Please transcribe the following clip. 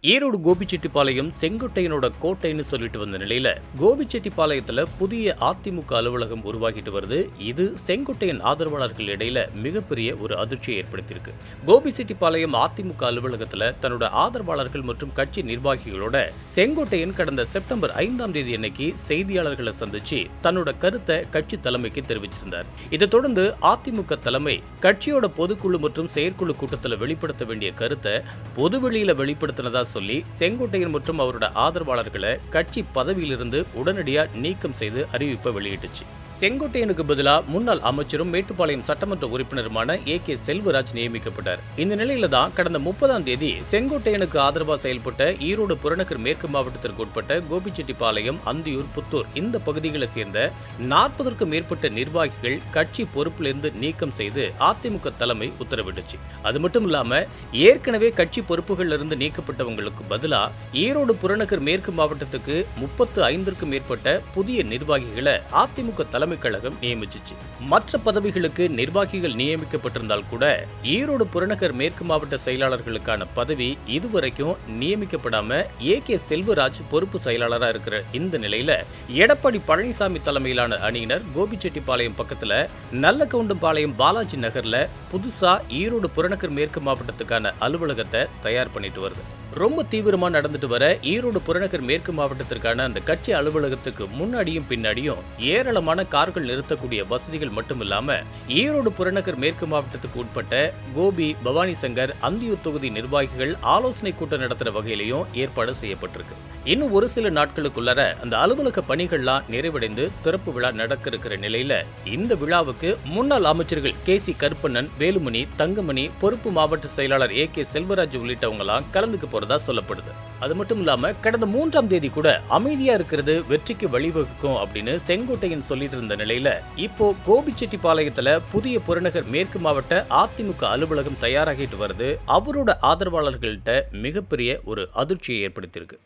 ஈரோடு கோபிச்செட்டிப்பாளையம் செங்கோட்டையனோட கோட்டைன்னு சொல்லிட்டு வந்த நிலையில கோபிச்செட்டிப்பாளையத்துல புதிய அதிமுக அலுவலகம் உருவாகிட்டு வருது. இது செங்கோட்டையன் ஆதரவாளர்கள் இடையில மிகப்பெரிய ஒரு அதிர்ச்சியை ஏற்படுத்தியிருக்கு. கோபிச்செட்டிப்பாளையம் அதிமுக அலுவலகத்துல தன்னோட ஆதரவாளர்கள் மற்றும் கட்சி நிர்வாகிகளோட செங்கோட்டையன் கடந்த செப்டம்பர் 5ஆம் தேதி அன்னைக்கு செய்தியாளர்களை சந்திச்சு தன்னோட கருத்தை கட்சி தலைமைக்கு தெரிவிச்சிருந்தார். இதை தொடர்ந்து அதிமுக தலைமை கட்சியோட பொதுக்குழு மற்றும் செயற்குழு கூட்டத்தில் வெளிப்படுத்த வேண்டிய கருத்தை பொதுவெளியில வெளிப்படுத்தினதா சொல்லி செங்கோட்டையன் மற்றும் அவரோட ஆதரவாளர்களை கட்சி பதவியிலிருந்து உடனடியா நீக்கம் செய்து அறிவிப்பை வெளியிட்டுச்சு. செங்கோட்டையனுக்கு பதிலா முன்னாள் அமைச்சரும் மேட்டுப்பாளையம் சட்டமன்ற உறுப்பினருமான ஏ.கே. செல்வராஜ் நியமிக்கப்பட்டார். இந்த நிலையில தான் கடந்த 30ஆம் தேதி செங்கோட்டையனுக்கு ஆதரவாக செயல்பட்ட ஈரோடு புறநகர் மேற்கு மாவட்டத்திற்கு உட்பட்ட கோபிச்செட்டிப்பாளையம், அந்தியூர், புத்தூர் இந்த பகுதிகளை சேர்ந்த 40க்கும் மேற்பட்ட நிர்வாகிகள் கட்சி பொறுப்பிலிருந்து நீக்கம் செய்து அதிமுக தலைமை உத்தரவிட்டுச்சு. அது மட்டும் இல்லாம ஏற்கனவே கட்சி பொறுப்புகளில் இருந்து நீக்கப்பட்டவங்களுக்கு பதிலா ஈரோடு புறநகர் மேற்கு மாவட்டத்துக்கு 35க்கும் மேற்பட்ட புதிய நிர்வாகிகளை அதிமுக தலைமை கழகம் நியமிச்சிச்சு. மற்ற பதவிகளுக்கு நிர்வாகிகள் நியமிக்கப்பட்டிருந்தால் கூட ஈரோடு புறநகர் மேற்கு மாவட்ட செயலாளர்களுக்கான பதவி இதுவரைக்கும் நியமிக்கப்படாம ஏ.கே. செல்வராஜ் பொறுப்பு செயலாளரா இருக்கிற இந்த நிலையில எடப்பாடி பழனிசாமி தலைமையிலான அணியினர் கோபிச்செட்டிப்பாளையம் பக்கத்துல நல்லகவுண்டம்பாளையம் பாலாஜி நகர்ல புதுசா ஈரோடு புறநகர் மேற்கு மாவட்டத்துக்கான அலுவலகத்தை தயார் பண்ணிட்டு வருது. ரொம்ப தீவிரமா நடந்துட்டு வர ஈரோடு புறநகர் மேற்கு மாவட்டத்திற்கான அந்த கட்சி அலுவலகத்துக்கு முன்னாடியும் பின்னாடியும் ஏராளமான கார்கள் நிறுத்தக்கூடிய வசதிகள் மட்டுமில்லாம ஈரோடு புறநகர் மேற்கு மாவட்டத்துக்கு உட்பட்ட கோபி, பவானி சங்கர், அந்தியூர் தொகுதி நிர்வாகிகள் ஆலோசனை கூட்டம் நடத்துற வகையிலையும் ஏற்பாடு செய்யப்பட்டிருக்கு. இன்னும் ஒரு சில நாட்களுக்குள்ளர அந்த அலுவலக பணிகள்லாம் நிறைவடைந்து திறப்பு விழா நடக்க இருக்கிற நிலையில இந்த விழாவுக்கு முன்னாள் அமைச்சர்கள் கே.சி. கருப்பண்ணன், வேலுமணி, தங்கமணி, பொறுப்பு மாவட்ட செயலாளர் ஏ.கே. செல்வராஜ் உள்ளிட்டவங்க எல்லாம் கலந்துக்க போறதா சொல்லப்படுது. அது மட்டும் இல்லாம கடந்த 3ஆம் தேதி கூட அமைதியா இருக்கிறது வெற்றிக்கு வழிவகுக்கும் அப்படின்னு செங்கோட்டையன் சொல்லிட்டு இருந்த நிலையில இப்போ கோபிச்செட்டிப்பாளையத்துல புதிய புறநகர் மேற்கு மாவட்ட அதிமுக அலுவலகம் தயாராகிட்டு வருது. அவரோட ஆதரவாளர்கள்ட்ட மிகப்பெரிய ஒரு அதிர்ச்சியை ஏற்படுத்தியிருக்கு.